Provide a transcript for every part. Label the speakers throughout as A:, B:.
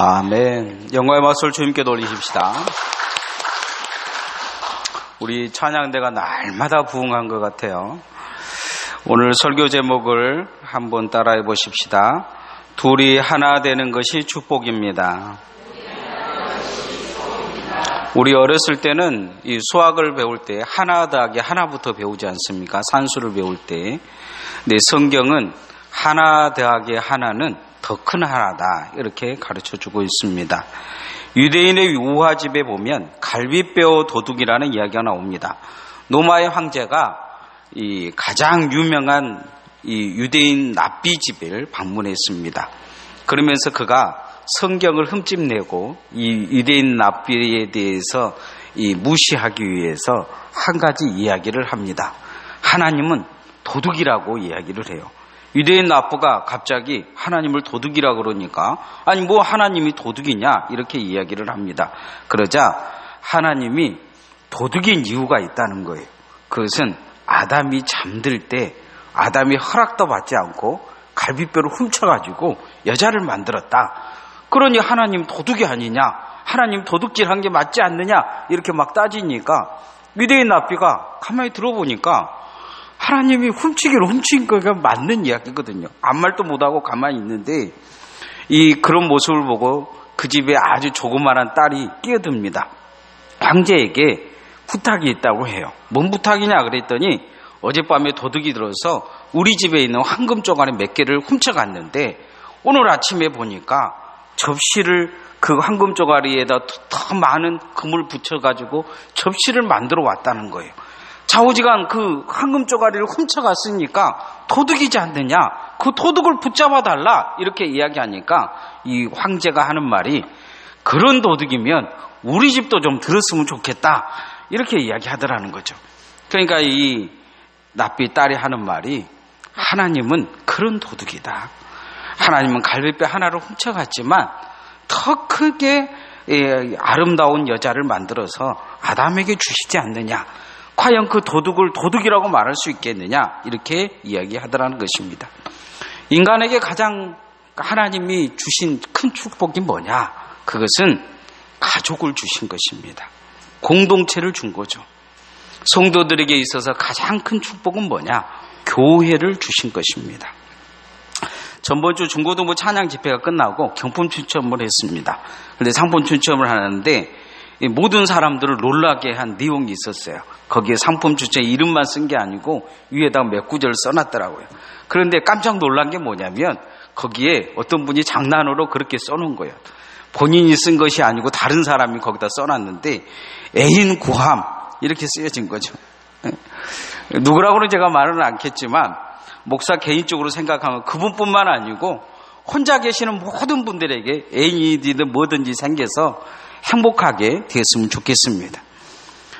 A: 아멘. 영광의 박수를 주님께 돌리십시다. 우리 찬양대가 날마다 부흥한 것 같아요. 오늘 설교 제목을 한번 따라해 보십시다. 둘이 하나 되는 것이 축복입니다. 우리 어렸을 때는 이 수학을 배울 때 하나 더하기 하나부터 배우지 않습니까? 산수를 배울 때. 근데 성경은 하나 더하기 하나는 더 큰 하나다 이렇게 가르쳐주고 있습니다. 유대인의 우화집에 보면 갈비뼈 도둑이라는 이야기가 나옵니다. 노마의 황제가 이 가장 유명한 이 유대인 랍비집을 방문했습니다. 그러면서 그가 성경을 흠집내고 이 유대인 랍비에 대해서 이 무시하기 위해서 한 가지 이야기를 합니다. 하나님은 도둑이라고 이야기를 해요. 유대인 랍비가 갑자기 하나님을 도둑이라고 그러니까 아니 뭐 하나님이 도둑이냐 이렇게 이야기를 합니다. 그러자 하나님이 도둑인 이유가 있다는 거예요. 그것은 아담이 잠들 때 아담이 허락도 받지 않고 갈비뼈를 훔쳐가지고 여자를 만들었다. 그러니 하나님 도둑이 아니냐, 하나님 도둑질한 게 맞지 않느냐 이렇게 막 따지니까 유대인 랍비가 가만히 들어보니까 하나님이 훔치기를 훔친 거가 맞는 이야기거든요. 아무 말도 못하고 가만히 있는데 그런 모습을 보고 그 집에 아주 조그마한 딸이 끼어듭니다. 황제에게 부탁이 있다고 해요. 뭔 부탁이냐 그랬더니 어젯밤에 도둑이 들어서 우리 집에 있는 황금 쪼가리 몇 개를 훔쳐갔는데 오늘 아침에 보니까 접시를 그 황금 쪼가리에다 더 많은 금을 붙여가지고 접시를 만들어 왔다는 거예요. 좌우지간 그 황금 쪼가리를 훔쳐갔으니까 도둑이지 않느냐, 그 도둑을 붙잡아 달라 이렇게 이야기하니까 이 황제가 하는 말이 그런 도둑이면 우리 집도 좀 들었으면 좋겠다 이렇게 이야기하더라는 거죠. 그러니까 이 랍비 딸이 하는 말이 하나님은 그런 도둑이다. 하나님은 갈비뼈 하나를 훔쳐갔지만 더 크게 아름다운 여자를 만들어서 아담에게 주시지 않느냐. 과연 그 도둑을 도둑이라고 말할 수 있겠느냐 이렇게 이야기하더라는 것입니다. 인간에게 가장 하나님이 주신 큰 축복이 뭐냐? 그것은 가족을 주신 것입니다. 공동체를 준 거죠. 성도들에게 있어서 가장 큰 축복은 뭐냐? 교회를 주신 것입니다. 전번주 중고등부 찬양 집회가 끝나고 경품 추첨을 했습니다. 그런데 상품 추첨을 하는데 모든 사람들을 놀라게 한 내용이 있었어요. 거기에 상품 추첨 이름만 쓴 게 아니고 위에다가 몇 구절을 써놨더라고요. 그런데 깜짝 놀란 게 뭐냐면 거기에 어떤 분이 장난으로 그렇게 써놓은 거예요. 본인이 쓴 것이 아니고 다른 사람이 거기다 써놨는데 애인 구함 이렇게 쓰여진 거죠. 누구라고는 제가 말은 않겠지만 목사 개인적으로 생각하면 그분뿐만 아니고 혼자 계시는 모든 분들에게 애인이든 뭐든지 생겨서 행복하게 되었으면 좋겠습니다.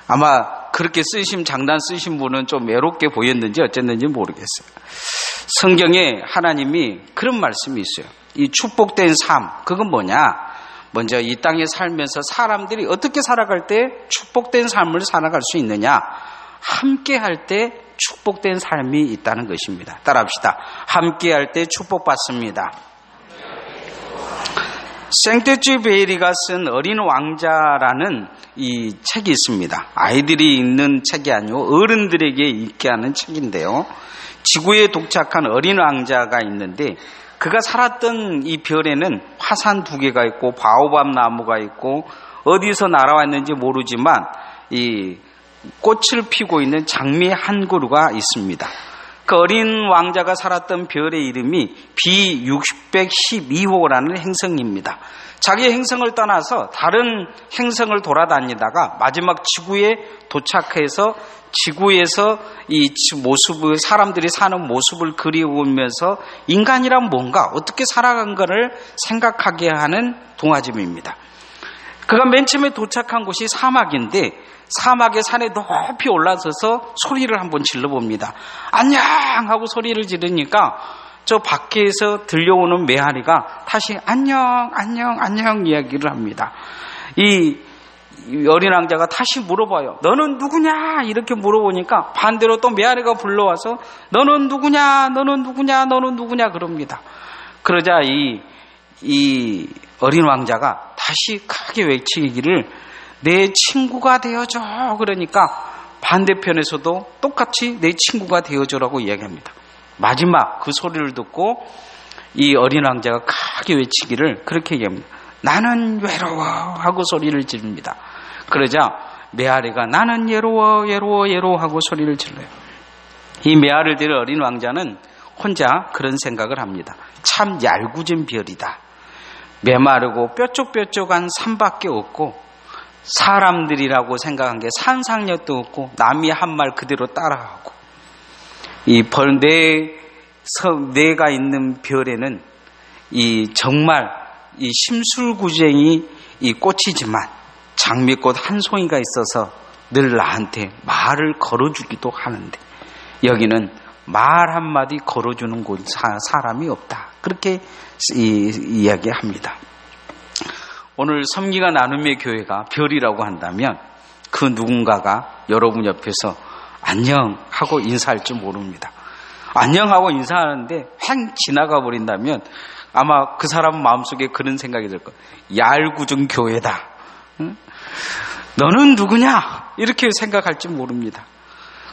A: 아마 그렇게 장난 쓰신 분은 좀 외롭게 보였는지 어쨌는지 모르겠어요. 성경에 하나님이 그런 말씀이 있어요. 이 축복된 삶, 그건 뭐냐? 먼저 이 땅에 살면서 사람들이 어떻게 살아갈 때 축복된 삶을 살아갈 수 있느냐? 함께 할 때 축복된 삶이 있다는 것입니다. 따라합시다. 함께 할 때 축복받습니다. 생떼쥐베리가 쓴 어린 왕자라는 이 책이 있습니다. 아이들이 읽는 책이 아니고 어른들에게 읽게 하는 책인데요. 지구에 도착한 어린 왕자가 있는데 그가 살았던 이 별에는 화산 2개가 있고 바오밥 나무가 있고 어디서 날아왔는지 모르지만 이 꽃을 피고 있는 장미 한 그루가 있습니다. 그 어린 왕자가 살았던 별의 이름이 B612호라는 행성입니다. 자기 행성을 떠나서 다른 행성을 돌아다니다가 마지막 지구에 도착해서 지구에서 이 모습을 사람들이 사는 모습을 그리우면서 인간이란 뭔가 어떻게 살아간가를 생각하게 하는 동화집입니다. 그가 맨 처음에 도착한 곳이 사막인데 사막의 산에 높이 올라서서 소리를 한번 질러봅니다. 안녕! 하고 소리를 지르니까 저 밖에서 들려오는 메아리가 다시 안녕, 안녕, 안녕 이야기를 합니다. 이 어린 왕자가 다시 물어봐요. 너는 누구냐? 이렇게 물어보니까 반대로 또 메아리가 불러와서 너는 누구냐? 너는 누구냐? 너는 누구냐? 그럽니다. 그러자 이 어린 왕자가 다시 크게 외치기를 내 친구가 되어줘. 그러니까 반대편에서도 똑같이 내 친구가 되어줘라고 이야기합니다. 마지막 그 소리를 듣고 이 어린 왕자가 크게 외치기를 그렇게 얘기합니다. 나는 외로워 하고 소리를 지릅니다. 그러자 메아리가 나는 외로워 하고 소리를 질러요. 이 메아리를 들은 어린 왕자는 혼자 그런 생각을 합니다. 참 얄궂은 별이다. 메마르고 뾰족뾰족한 산밖에 없고 사람들이라고 생각한 게 상상력도 없고 남이 한 말 그대로 따라하고 이 내가 있는 별에는 이 정말 이 심술구쟁이 이 꽃이지만 장미꽃 한 송이가 있어서 늘 나한테 말을 걸어주기도 하는데 여기는 말 한마디 걸어주는 곳 사람이 없다. 그렇게 이야기합니다. 오늘 섬기가 나눔의 교회가 별이라고 한다면 그 누군가가 여러분 옆에서 안녕하고 인사할 줄 모릅니다. 안녕하고 인사하는데 확 지나가 버린다면 아마 그 사람 마음속에 그런 생각이 들 거예요. 얄궂은 교회다. 응? 너는 누구냐? 이렇게 생각할지 모릅니다.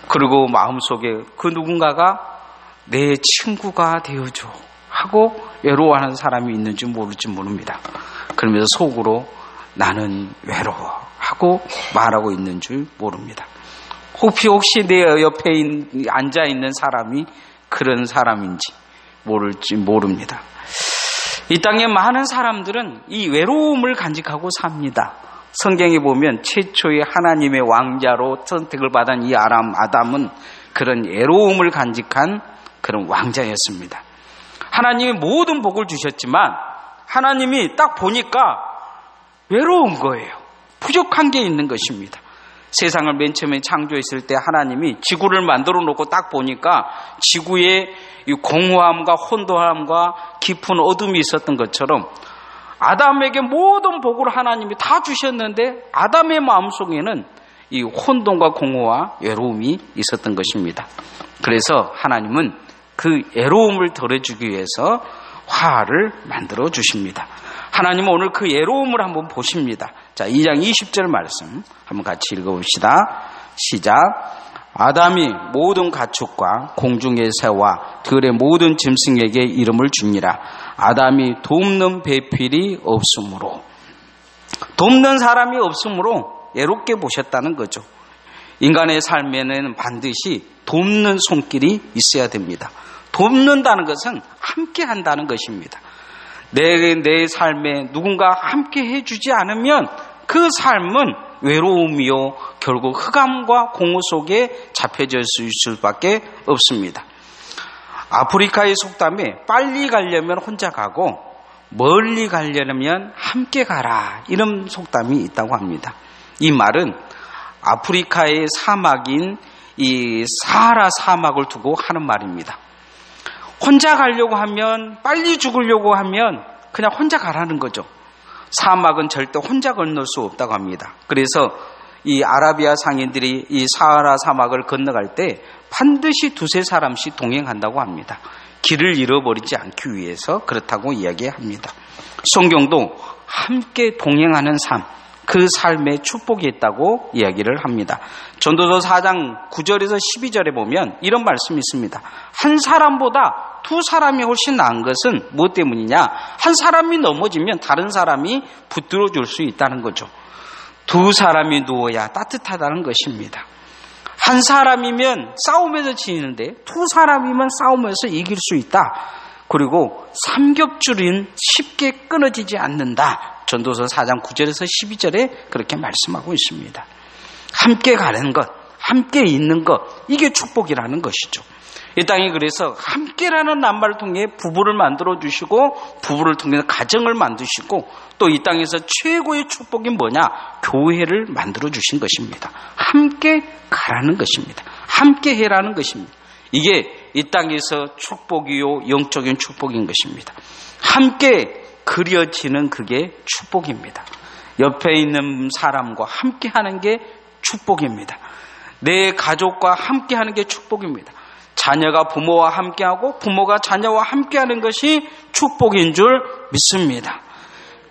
A: 그리고 마음속에 그 누군가가 내 친구가 되어줘 하고 외로워하는 사람이 있는지 모를지 모릅니다. 그러면서 속으로 나는 외로워 하고 말하고 있는 줄 모릅니다. 혹시 내 옆에 앉아있는 사람이 그런 사람인지 모를지 모릅니다. 이 땅에 많은 사람들은 이 외로움을 간직하고 삽니다. 성경에 보면 최초의 하나님의 왕자로 선택을 받은 이 아담은 그런 외로움을 간직한 그런 왕자였습니다. 하나님이 모든 복을 주셨지만 하나님이 딱 보니까 외로운 거예요. 부족한 게 있는 것입니다. 세상을 맨 처음에 창조했을 때 하나님이 지구를 만들어 놓고 딱 보니까 지구에 이 공허함과 혼돈함과 깊은 어둠이 있었던 것처럼 아담에게 모든 복을 하나님이 다 주셨는데 아담의 마음속에는 이 혼돈과 공허와 외로움이 있었던 것입니다. 그래서 하나님은 그 외로움을 덜어주기 위해서 화를 만들어 주십니다. 하나님은 오늘 그 외로움을 한번 보십니다. 자, 2장 20절 말씀 한번 같이 읽어봅시다. 시작. 아담이 모든 가축과 공중의 새와 들의 모든 짐승에게 이름을 주니라. 아담이 돕는 배필이 없으므로, 돕는 사람이 없으므로 외롭게 보셨다는 거죠. 인간의 삶에는 반드시 돕는 손길이 있어야 됩니다. 돕는다는 것은 함께 한다는 것입니다. 내 삶에 누군가 함께 해주지 않으면 그 삶은 외로움이요 결국 흑암과 공허 속에 잡혀질 수밖에 없습니다. 아프리카의 속담에 빨리 가려면 혼자 가고 멀리 가려면 함께 가라, 이런 속담이 있다고 합니다. 이 말은 아프리카의 사막인 이 사하라 사막을 두고 하는 말입니다. 혼자 가려고 하면, 빨리 죽으려고 하면 그냥 혼자 가라는 거죠. 사막은 절대 혼자 건널 수 없다고 합니다. 그래서 이 아라비아 상인들이 이 사하라 사막을 건너갈 때 반드시 두세 사람씩 동행한다고 합니다. 길을 잃어버리지 않기 위해서 그렇다고 이야기합니다. 성경도 함께 동행하는 삶, 그 삶에 축복이 있다고 이야기를 합니다. 전도서 4장 9절에서 12절에 보면 이런 말씀이 있습니다. 한 사람보다 두 사람이 훨씬 나은 것은 무엇 때문이냐? 한 사람이 넘어지면 다른 사람이 붙들어 줄 수 있다는 거죠. 두 사람이 누워야 따뜻하다는 것입니다. 한 사람이면 싸움에서 지는데 두 사람이면 싸움에서 이길 수 있다. 그리고 삼겹줄은 쉽게 끊어지지 않는다. 전도서 4장 9절에서 12절에 그렇게 말씀하고 있습니다. 함께 가는 것, 함께 있는 것, 이게 축복이라는 것이죠. 이 땅이 그래서 함께라는 낱말을 통해 부부를 만들어 주시고 부부를 통해서 가정을 만드시고 또 이 땅에서 최고의 축복이 뭐냐? 교회를 만들어 주신 것입니다. 함께 가라는 것입니다. 함께 해라는 것입니다. 이게 이 땅에서 축복이요 영적인 축복인 것입니다. 함께 그려지는 그게 축복입니다. 옆에 있는 사람과 함께 하는 게 축복입니다. 내 가족과 함께 하는 게 축복입니다. 자녀가 부모와 함께하고 부모가 자녀와 함께하는 것이 축복인 줄 믿습니다.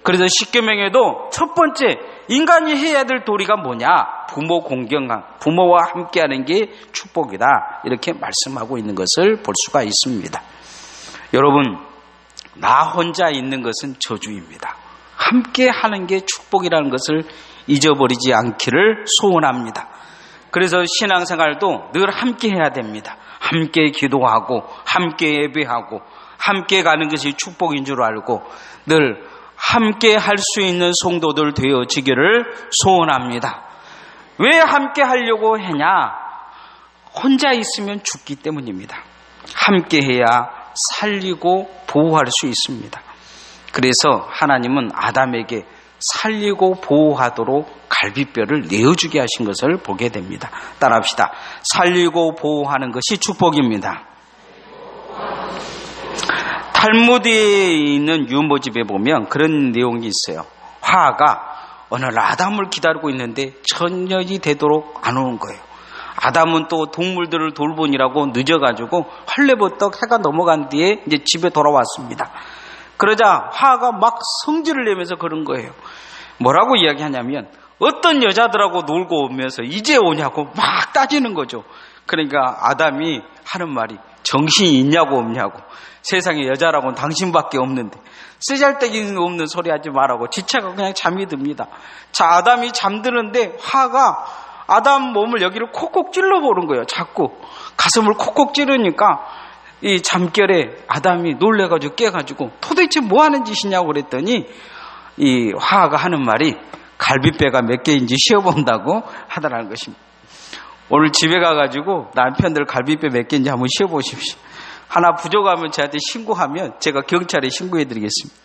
A: 그래서 십계명에도 첫 번째 인간이 해야 될 도리가 뭐냐? 부모 공경함, 부모와 함께하는 게 축복이다. 이렇게 말씀하고 있는 것을 볼 수가 있습니다. 여러분, 나 혼자 있는 것은 저주입니다. 함께하는 게 축복이라는 것을 잊어버리지 않기를 소원합니다. 그래서 신앙생활도 늘 함께해야 됩니다. 함께 기도하고 함께 예배하고 함께 가는 것이 축복인 줄 알고 늘 함께 할 수 있는 성도들 되어지기를 소원합니다. 왜 함께 하려고 하냐? 혼자 있으면 죽기 때문입니다. 함께 해야 살리고 보호할 수 있습니다. 그래서 하나님은 아담에게 살리고 보호하도록 갈비뼈를 내어주게 하신 것을 보게 됩니다. 따라합시다. 살리고 보호하는 것이 축복입니다. 탈무드에 있는 유모집에 보면 그런 내용이 있어요. 화가 오늘 아담을 기다리고 있는데 천년이 되도록 안 오는 거예요. 아담은 또 동물들을 돌보느라고 늦어가지고 헐레버떡 해가 넘어간 뒤에 이제 집에 돌아왔습니다. 그러자 화가 막 성질을 내면서 그런 거예요. 뭐라고 이야기하냐면 어떤 여자들하고 놀고 오면서 이제 오냐고 막 따지는 거죠. 그러니까 아담이 하는 말이 정신이 있냐고 없냐고, 세상에 여자라고는 당신밖에 없는데 쓰잘데기 없는 소리 하지 말라고 지체가 그냥 잠이 듭니다. 자, 아담이 잠드는데 화가 아담 몸을 여기를 콕콕 찔러보는 거예요. 자꾸 가슴을 콕콕 찌르니까 이 잠결에 아담이 놀래가지고 깨가지고 도대체 뭐 하는 짓이냐고 그랬더니 이 화가 하는 말이 갈비뼈가 몇 개인지 쉬어본다고 하더라는 것입니다. 오늘 집에 가가지고 남편들 갈비뼈 몇 개인지 한번 쉬어보십시오. 하나 부족하면 저한테 신고하면 제가 경찰에 신고해드리겠습니다.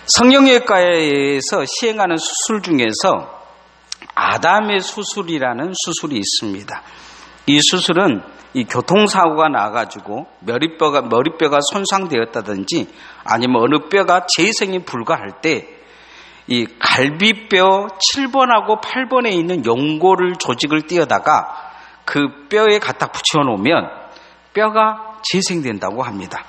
A: 성형외과에서 시행하는 수술 중에서 아담의 수술이라는 수술이 있습니다. 이 수술은 이 교통사고가 나가지고 머리뼈가 손상되었다든지 아니면 어느 뼈가 재생이 불가할 때 이 갈비뼈 7번하고 8번에 있는 연골을 조직을 띄어다가 그 뼈에 갖다 붙여 놓으면 뼈가 재생된다고 합니다.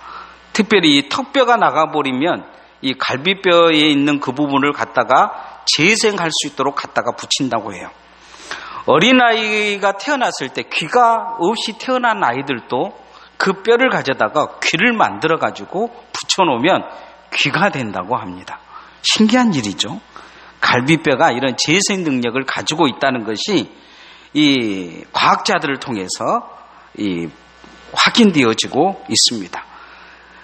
A: 특별히 이 턱뼈가 나가버리면 이 갈비뼈에 있는 그 부분을 갖다가 재생할 수 있도록 갖다가 붙인다고 해요. 어린아이가 태어났을 때 귀가 없이 태어난 아이들도 그 뼈를 가져다가 귀를 만들어 가지고 붙여놓으면 귀가 된다고 합니다. 신기한 일이죠. 갈비뼈가 이런 재생 능력을 가지고 있다는 것이 이 과학자들을 통해서 이 확인되어지고 있습니다.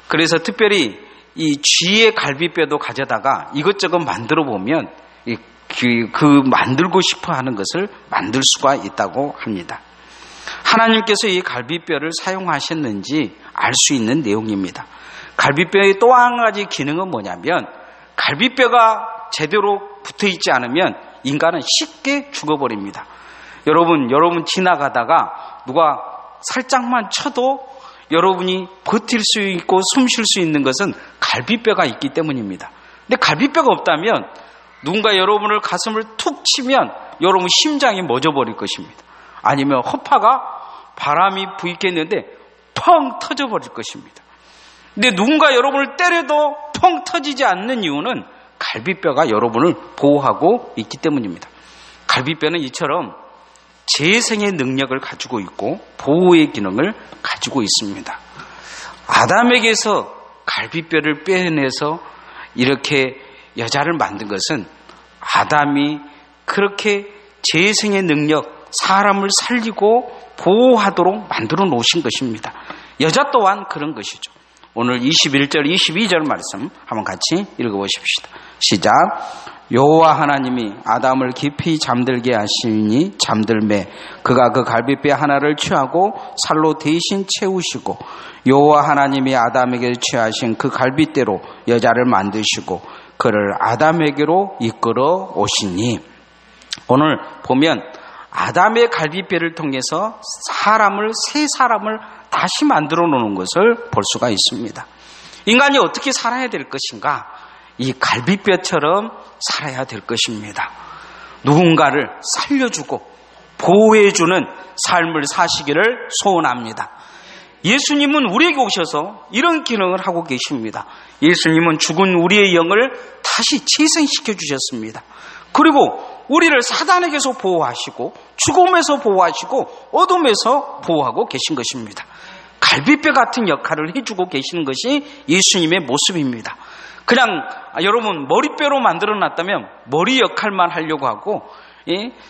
A: 그래서 특별히 이 쥐의 갈비뼈도 가져다가 이것저것 만들어 보면 그 만들고 싶어 하는 것을 만들 수가 있다고 합니다. 하나님께서 이 갈비뼈를 사용하셨는지 알 수 있는 내용입니다. 갈비뼈의 또 한 가지 기능은 뭐냐면 갈비뼈가 제대로 붙어 있지 않으면 인간은 쉽게 죽어버립니다. 여러분 지나가다가 누가 살짝만 쳐도 여러분이 버틸 수 있고 숨 쉴 수 있는 것은 갈비뼈가 있기 때문입니다. 근데 갈비뼈가 없다면 누군가 여러분을 가슴을 툭 치면 여러분 심장이 멎어버릴 것입니다. 아니면 허파가 바람이 부익했는데 펑 터져버릴 것입니다. 근데 누군가 여러분을 때려도 펑 터지지 않는 이유는 갈비뼈가 여러분을 보호하고 있기 때문입니다. 갈비뼈는 이처럼 재생의 능력을 가지고 있고 보호의 기능을 가지고 있습니다. 아담에게서 갈비뼈를 빼내서 이렇게 여자를 만든 것은 아담이 그렇게 재생의 능력, 사람을 살리고 보호하도록 만들어 놓으신 것입니다. 여자 또한 그런 것이죠. 오늘 21절, 22절 말씀 한번 같이 읽어보십시다. 시작. 여호와 하나님이 아담을 깊이 잠들게 하시니 잠들매 그가 그 갈비뼈 하나를 취하고 살로 대신 채우시고 여호와 하나님이 아담에게 취하신 그 갈비뼈로 여자를 만드시고 그를 아담에게로 이끌어 오시니. 오늘 보면 아담의 갈비뼈를 통해서 새 사람을 다시 만들어 놓는 것을 볼 수가 있습니다. 인간이 어떻게 살아야 될 것인가? 이 갈비뼈처럼 살아야 될 것입니다. 누군가를 살려주고 보호해주는 삶을 사시기를 소원합니다. 예수님은 우리에게 오셔서 이런 기능을 하고 계십니다. 예수님은 죽은 우리의 영을 다시 재생시켜 주셨습니다. 그리고 우리를 사단에게서 보호하시고 죽음에서 보호하시고 어둠에서 보호하고 계신 것입니다. 갈빗뼈 같은 역할을 해주고 계시는 것이 예수님의 모습입니다. 그냥 여러분 머리뼈로 만들어놨다면 머리 역할만 하려고 하고,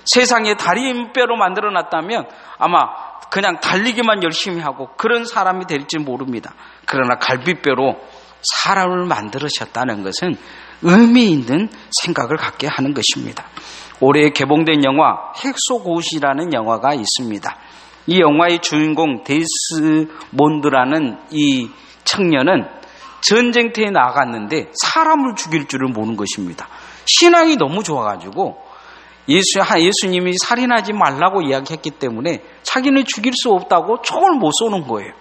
A: 세상에 다리뼈로 만들어놨다면 아마 그냥 달리기만 열심히 하고 그런 사람이 될지 모릅니다. 그러나 갈빗뼈로 사람을 만들으셨다는 것은 의미 있는 생각을 갖게 하는 것입니다. 올해 개봉된 영화 헥소곶이라는 영화가 있습니다. 이 영화의 주인공 데스몬드라는 이 청년은 전쟁터에 나갔는데 사람을 죽일 줄을 모르는 것입니다. 신앙이 너무 좋아가지고 예수님이 살인하지 말라고 이야기했기 때문에 자기는 죽일 수 없다고 총을 못 쏘는 거예요.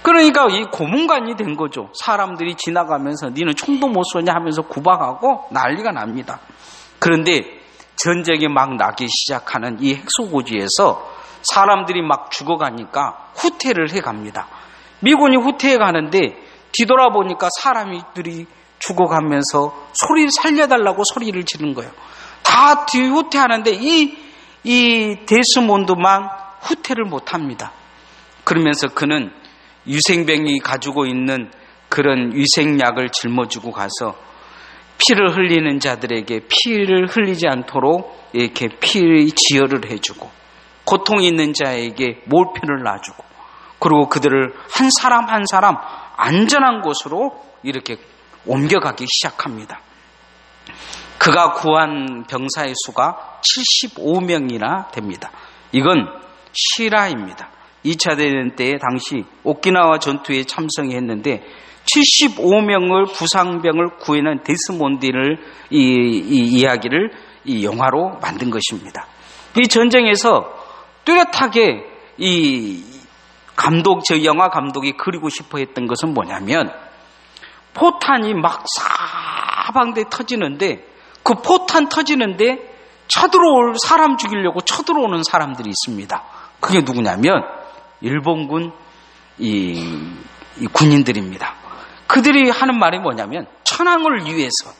A: 그러니까 이 고문관이 된 거죠. 사람들이 지나가면서 니는 총도 못 쏘냐 하면서 구박하고 난리가 납니다. 그런데 전쟁이 막 나기 시작하는 이 헥소곶에서 사람들이 막 죽어가니까 후퇴를 해갑니다. 미군이 후퇴해 가는데 뒤돌아보니까 사람들이 죽어가면서 소리를 살려달라고 소리를 지르는 거예요. 다 후퇴하는데 이 데스몬드만 후퇴를 못합니다. 그러면서 그는 유생병이 가지고 있는 그런 위생약을 짊어지고 가서 피를 흘리는 자들에게 피를 흘리지 않도록 이렇게 피 지혈을 해주고, 고통이 있는 자에게 몰피를 놔주고, 그리고 그들을 한 사람 한 사람 안전한 곳으로 이렇게 옮겨가기 시작합니다. 그가 구한 병사의 수가 75명이나 됩니다. 이건 실화입니다. 2차 대전 때 당시 오키나와 전투에 참석했는데 75명을 부상병을 구해낸 데스몬드를 이 이야기를 이 영화로 만든 것입니다. 이 전쟁에서 뚜렷하게 저 영화 감독이 그리고 싶어 했던 것은 뭐냐면, 포탄이 막 사방대 터지는데 그 포탄 터지는데 사람 죽이려고 쳐들어오는 사람들이 있습니다. 그게 누구냐면 일본군 이 군인들입니다. 그들이 하는 말이 뭐냐면, 천황을 위해서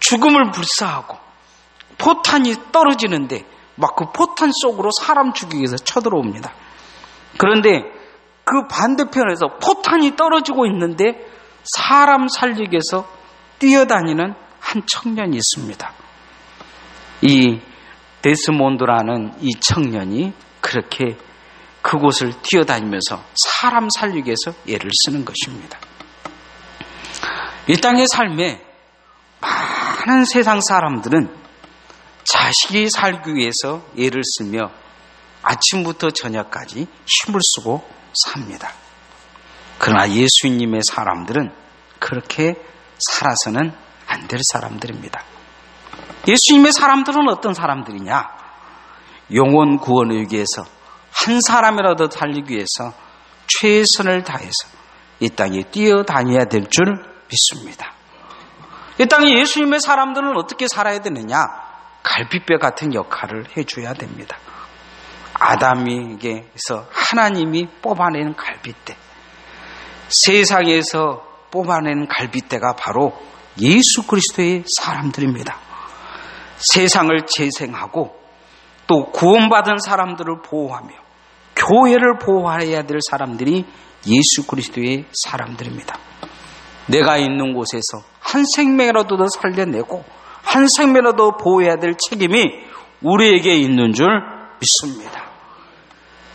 A: 죽음을 불사하고 포탄이 떨어지는데 막 그 포탄 속으로 사람 죽이기 위해서 쳐들어옵니다. 그런데 그 반대편에서 포탄이 떨어지고 있는데 사람 살리기 위해서 뛰어다니는 한 청년이 있습니다. 이 데스몬드라는 이 청년이 그렇게 그곳을 뛰어다니면서 사람 살리기 위해서 애를 쓰는 것입니다. 이 땅의 삶에 많은 세상 사람들은 자식이 살기 위해서 애를 쓰며 아침부터 저녁까지 힘을 쓰고 삽니다. 그러나 예수님의 사람들은 그렇게 살아서는 안 될 사람들입니다. 예수님의 사람들은 어떤 사람들이냐? 영혼 구원을 위해서 한 사람이라도 살리기 위해서 최선을 다해서 이 땅에 뛰어다녀야 될 줄 믿습니다. 이 땅에 예수님의 사람들은 어떻게 살아야 되느냐? 갈빗뼈 같은 역할을 해줘야 됩니다. 아담에게서 하나님이 뽑아내는 갈빗대, 세상에서 뽑아내는 갈빗대가 바로 예수 그리스도의 사람들입니다. 세상을 재생하고 또 구원받은 사람들을 보호하며 교회를 보호해야 될 사람들이 예수 그리스도의 사람들입니다. 내가 있는 곳에서 한 생명이라도 더 살려내고 한 생명이라도 보호해야 될 책임이 우리에게 있는 줄 믿습니다.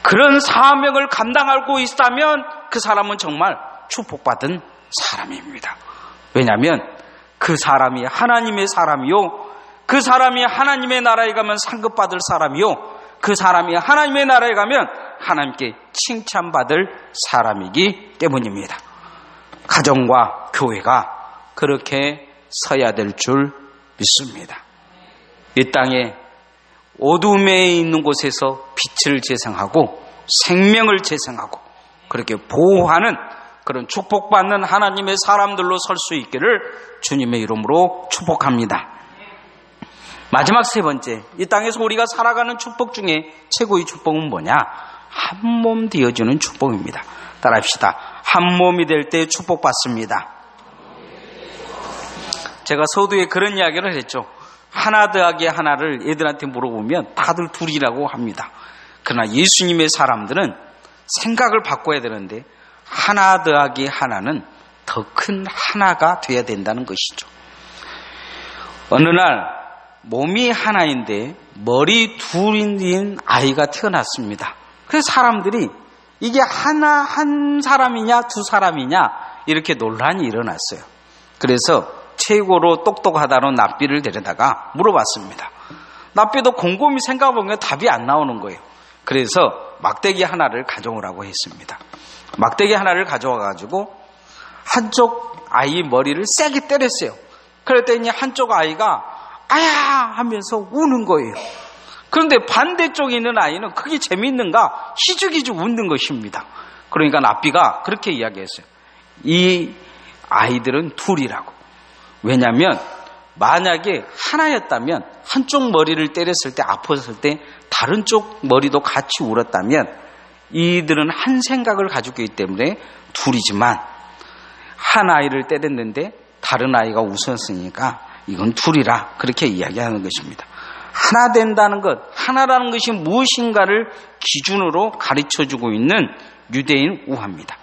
A: 그런 사명을 감당하고 있다면 그 사람은 정말 축복받은 사람입니다. 왜냐하면 그 사람이 하나님의 사람이요, 그 사람이 하나님의 나라에 가면 상급받을 사람이요, 그 사람이 하나님의 나라에 가면 하나님께 칭찬받을 사람이기 때문입니다. 가정과 교회가 그렇게 서야 될 줄 믿습니다. 이 땅에 어둠에 있는 곳에서 빛을 재생하고 생명을 재생하고 그렇게 보호하는 그런 축복받는 하나님의 사람들로 설 수 있기를 주님의 이름으로 축복합니다. 마지막 세 번째, 이 땅에서 우리가 살아가는 축복 중에 최고의 축복은 뭐냐? 한 몸 되어주는 축복입니다. 따라합시다. 한 몸이 될 때 축복받습니다. 제가 서두에 그런 이야기를 했죠. 하나 더하기 하나를 애들한테 물어보면 다들 둘이라고 합니다. 그러나 예수님의 사람들은 생각을 바꿔야 되는데 하나 더하기 하나는 더 큰 하나가 돼야 된다는 것이죠. 어느 날 몸이 하나인데 머리 둘인 아이가 태어났습니다. 그래서 사람들이 이게 한 사람이냐 두 사람이냐 이렇게 논란이 일어났어요. 그래서 최고로 똑똑하다는 납비를 데려다가 물어봤습니다. 납비도 곰곰이 생각해보면 답이 안 나오는 거예요. 그래서 막대기 하나를 가져오라고 했습니다. 막대기 하나를 가져와가지고 한쪽 아이 머리를 세게 때렸어요. 그랬더니 한쪽 아이가 아야 하면서 우는 거예요. 그런데 반대쪽에 있는 아이는 그게 재미있는가 희죽희죽 웃는 것입니다. 그러니까 납비가 그렇게 이야기했어요. 이 아이들은 둘이라고. 왜냐하면 만약에 하나였다면 한쪽 머리를 때렸을 때 아팠을 때 다른 쪽 머리도 같이 울었다면 이들은 한 생각을 가지고 있기 때문에 둘이지만 한 아이를 때렸는데 다른 아이가 웃었으니까 이건 둘이라 그렇게 이야기하는 것입니다. 하나 된다는 것, 하나라는 것이 무엇인가를 기준으로 가르쳐주고 있는 유대인 우화입니다.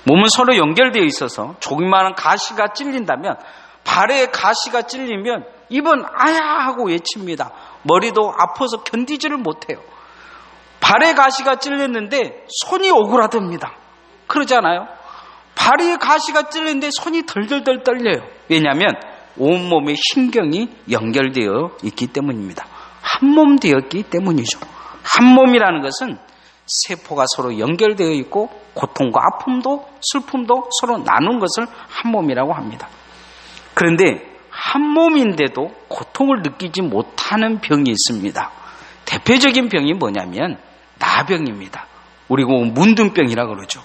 A: 몸은 서로 연결되어 있어서 조그마한 가시가 찔린다면 발에 가시가 찔리면 입은 아야 하고 외칩니다. 머리도 아파서 견디지를 못해요. 발에 가시가 찔렸는데 손이 오그라듭니다. 그러잖아요. 발에 가시가 찔렸는데 손이 덜덜덜 떨려요. 왜냐하면 온몸의 신경이 연결되어 있기 때문입니다. 한 몸 되었기 때문이죠. 한 몸이라는 것은 세포가 서로 연결되어 있고 고통과 아픔도 슬픔도 서로 나눈 것을 한 몸이라고 합니다. 그런데 한 몸인데도 고통을 느끼지 못하는 병이 있습니다. 대표적인 병이 뭐냐면 나병입니다. 우리가 문둥병이라 그러죠.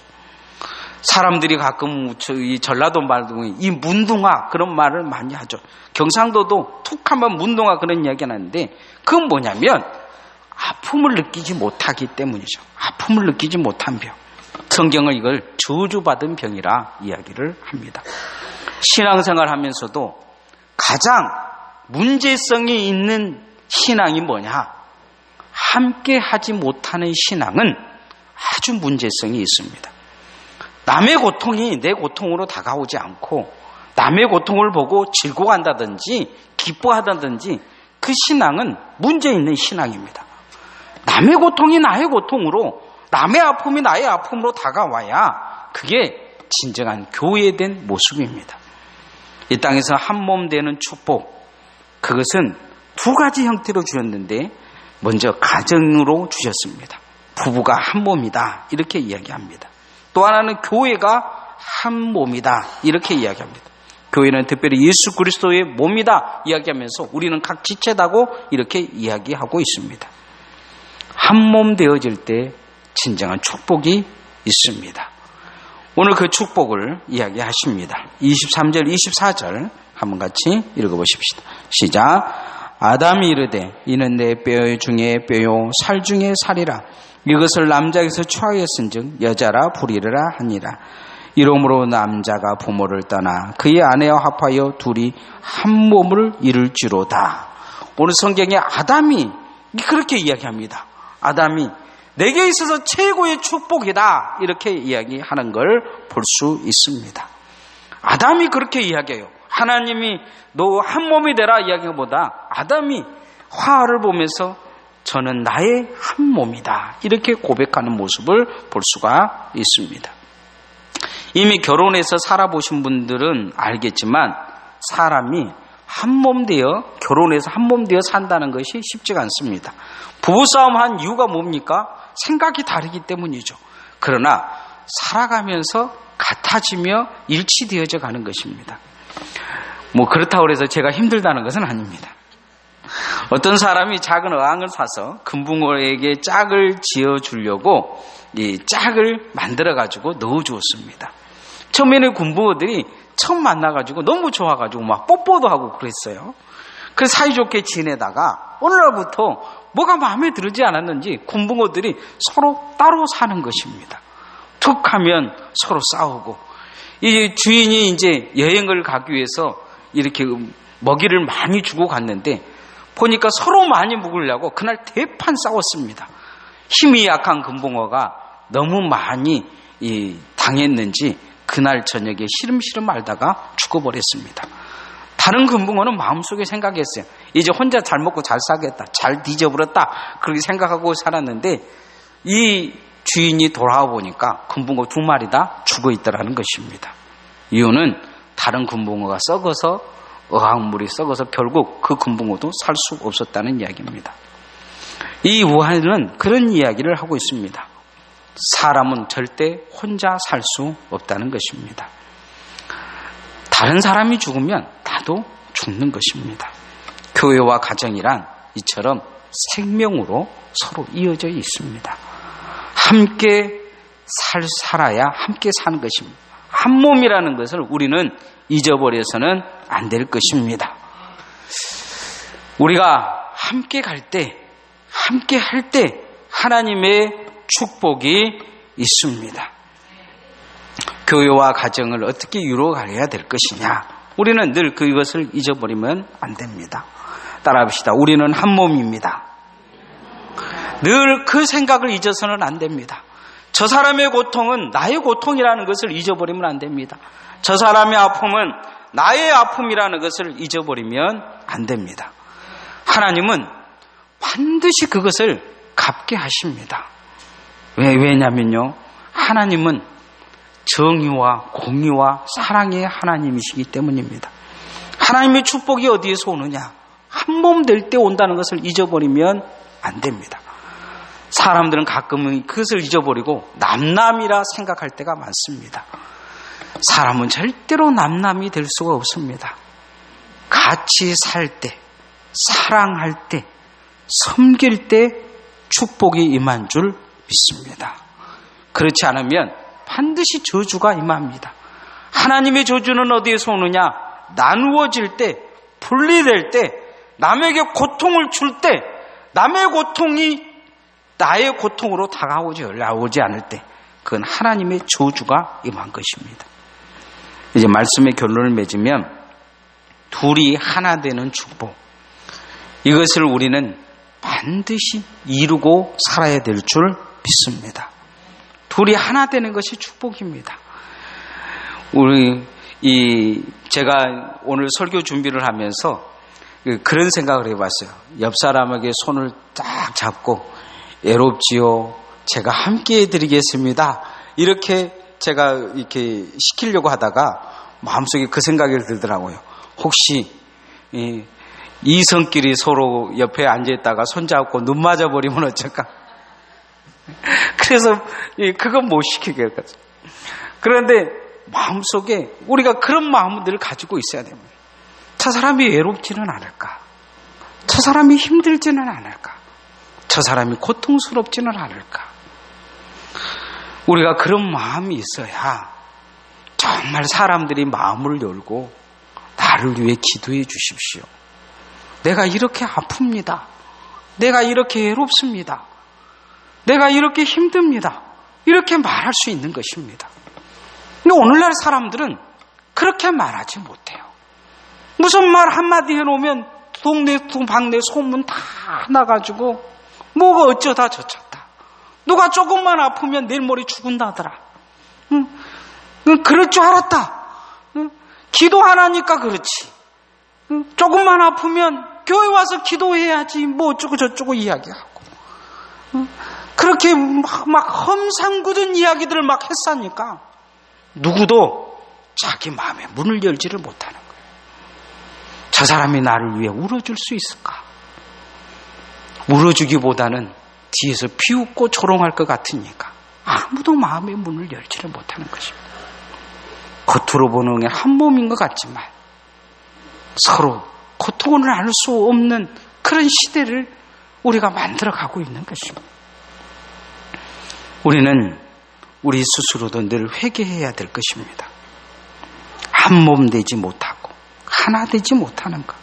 A: 사람들이 가끔 이 전라도 말 중에 이 문둥아 그런 말을 많이 하죠. 경상도도 툭 하면 문둥아 그런 이야기가 나는데 그건 뭐냐면 아픔을 느끼지 못하기 때문이죠. 아픔을 느끼지 못한 병. 성경은 이걸 저주받은 병이라 이야기를 합니다. 신앙생활 하면서도 가장 문제성이 있는 신앙이 뭐냐? 함께 하지 못하는 신앙은 아주 문제성이 있습니다. 남의 고통이 내 고통으로 다가오지 않고 남의 고통을 보고 즐거워한다든지 기뻐하다든지 그 신앙은 문제 있는 신앙입니다. 남의 고통이 나의 고통으로 남의 아픔이 나의 아픔으로 다가와야 그게 진정한 교회된 모습입니다. 이 땅에서 한 몸 되는 축복, 그것은 두 가지 형태로 주셨는데 먼저 가정으로 주셨습니다. 부부가 한 몸이다 이렇게 이야기합니다. 또 하나는 교회가 한 몸이다 이렇게 이야기합니다. 교회는 특별히 예수 그리스도의 몸이다 이야기하면서 우리는 각 지체다고 이렇게 이야기하고 있습니다. 한 몸 되어질 때 진정한 축복이 있습니다. 오늘 그 축복을 이야기하십니다. 23절 24절 한번 같이 읽어보십시다. 시작. 아담이 이르되 이는 내 뼈 중에 뼈요 살 중에 살이라. 이것을 남자에게서 취하였은즉 여자라 부리르라 하니라. 이러므로 남자가 부모를 떠나 그의 아내와 합하여 둘이 한 몸을 이룰지로다. 오늘 성경에 아담이 그렇게 이야기합니다. 아담이 내게 있어서 최고의 축복이다 이렇게 이야기하는 걸 볼 수 있습니다. 아담이 그렇게 이야기해요. 하나님이 너 한 몸이 되라 이야기보다 아담이 화를 보면서 저는 나의 한 몸이다 이렇게 고백하는 모습을 볼 수가 있습니다. 이미 결혼해서 살아보신 분들은 알겠지만 사람이 한 몸 되어 결혼해서 한 몸 되어 산다는 것이 쉽지가 않습니다. 부부싸움 한 이유가 뭡니까? 생각이 다르기 때문이죠. 그러나 살아가면서 같아지며 일치되어져 가는 것입니다. 그렇다고 해서 제가 힘들다는 것은 아닙니다. 어떤 사람이 작은 어항을 사서 금붕어에게 짝을 지어주려고 이 짝을 만들어가지고 넣어주었습니다. 처음에는 금붕어들이 처음 만나가지고 너무 좋아가지고 막 뽀뽀도 하고 그랬어요. 그래서 사이좋게 지내다가 어느 날부터 뭐가 마음에 들지 않았는지 군붕어들이 서로 따로 사는 것입니다. 툭 하면 서로 싸우고, 이 주인이 이제 여행을 가기 위해서 이렇게 먹이를 많이 주고 갔는데 보니까 서로 많이 먹으려고 그날 대판 싸웠습니다. 힘이 약한 금붕어가 너무 많이 당했는지 그날 저녁에 시름시름 앓다가 죽어버렸습니다. 다른 금붕어는 마음속에 생각했어요. 이제 혼자 잘 먹고 잘 살겠다, 잘 뒤져버렸다, 그렇게 생각하고 살았는데 이 주인이 돌아와 보니까 금붕어 2마리 다 죽어 있더라는 것입니다. 이유는 다른 금붕어가 썩어서, 어항물이 썩어서 결국 그 금붕어도 살 수 없었다는 이야기입니다. 이 우화는 그런 이야기를 하고 있습니다. 사람은 절대 혼자 살 수 없다는 것입니다. 다른 사람이 죽으면 나도 죽는 것입니다. 교회와 가정이란 이처럼 생명으로 서로 이어져 있습니다. 함께 살아야 함께 사는 것입니다. 한 몸이라는 것을 우리는 잊어버려서는 안 될 것입니다. 우리가 함께 갈 때, 함께 할 때 하나님의 축복이 있습니다. 교회와 가정을 어떻게 이루어가야 될 것이냐, 우리는 늘 그것을 잊어버리면 안 됩니다. 따라합시다. 우리는 한 몸입니다. 늘 그 생각을 잊어서는 안 됩니다. 저 사람의 고통은 나의 고통이라는 것을 잊어버리면 안 됩니다. 저 사람의 아픔은 나의 아픔이라는 것을 잊어버리면 안 됩니다. 하나님은 반드시 그것을 갚게 하십니다. 왜냐면요, 하나님은 정의와 공의와 사랑의 하나님이시기 때문입니다. 하나님의 축복이 어디에서 오느냐? 한 몸 될 때 온다는 것을 잊어버리면 안 됩니다. 사람들은 가끔은 그것을 잊어버리고 남남이라 생각할 때가 많습니다. 사람은 절대로 남남이 될 수가 없습니다. 같이 살 때, 사랑할 때, 섬길 때 축복이 임한 줄 믿습니다. 그렇지 않으면 반드시 저주가 임합니다. 하나님의 저주는 어디에서 오느냐? 나누어질 때, 분리될 때, 남에게 고통을 줄 때, 남의 고통이 나의 고통으로 다가오지 않을 때, 그건 하나님의 저주가 임한 것입니다. 이제 말씀의 결론을 맺으면 둘이 하나 되는 축복, 이것을 우리는 반드시 이루고 살아야 될 줄 믿습니다. 둘이 하나 되는 것이 축복입니다. 제가 오늘 설교 준비를 하면서 그런 생각을 해봤어요. 옆 사람에게 손을 딱 잡고 애롭지요, 제가 함께 해드리겠습니다, 이렇게 제가 이렇게 시키려고 하다가 마음속에 그 생각이 들더라고요. 혹시 이성끼리 서로 옆에 앉아있다가 손잡고 눈 맞아버리면 어쩔까? 그래서 그건 못 시키겠어요. 그런데 마음속에 우리가 그런 마음을 가지고 있어야 됩니다. 저 사람이 외롭지는 않을까? 저 사람이 힘들지는 않을까? 저 사람이 고통스럽지는 않을까? 우리가 그런 마음이 있어야 정말 사람들이 마음을 열고 나를 위해 기도해 주십시오, 내가 이렇게 아픕니다, 내가 이렇게 외롭습니다, 내가 이렇게 힘듭니다, 이렇게 말할 수 있는 것입니다. 근데 오늘날 사람들은 그렇게 말하지 못해요. 무슨 말 한마디 해놓으면 동네 방네 소문 다 나가지고 뭐가 어쩌다 저쩌다, 누가 조금만 아프면 내일 모레 죽은다더라, 그럴 줄 알았다, 기도 안 하니까 그렇지, 조금만 아프면 교회 와서 기도해야지, 뭐 어쩌고 저쩌고 이야기하고, 그렇게 막 험상궂은 이야기들을 막 했으니까 누구도 자기 마음에 문을 열지를 못하는 거예요. 저 사람이 나를 위해 울어줄 수 있을까? 울어주기보다는 뒤에서 비웃고 조롱할 것 같으니까 아무도 마음의 문을 열지를 못하는 것입니다. 겉으로 보는 게 한 몸인 것 같지만 서로 고통을 나눌 수 없는 그런 시대를 우리가 만들어가고 있는 것입니다. 우리는 우리 스스로도 늘 회개해야 될 것입니다. 한 몸 되지 못하고 하나 되지 못하는 것,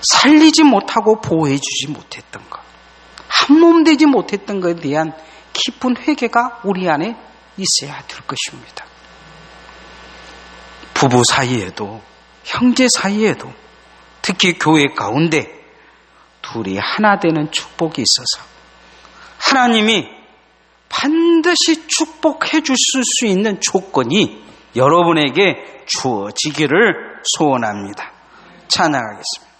A: 살리지 못하고 보호해주지 못했던 것, 한몸 되지 못했던 것에 대한 깊은 회개가 우리 안에 있어야 될 것입니다. 부부 사이에도, 형제 사이에도, 특히 교회 가운데 둘이 하나 되는 축복이 있어서 하나님이 반드시 축복해 주실 수 있는 조건이 여러분에게 주어지기를 소원합니다. 찬양하겠습니다.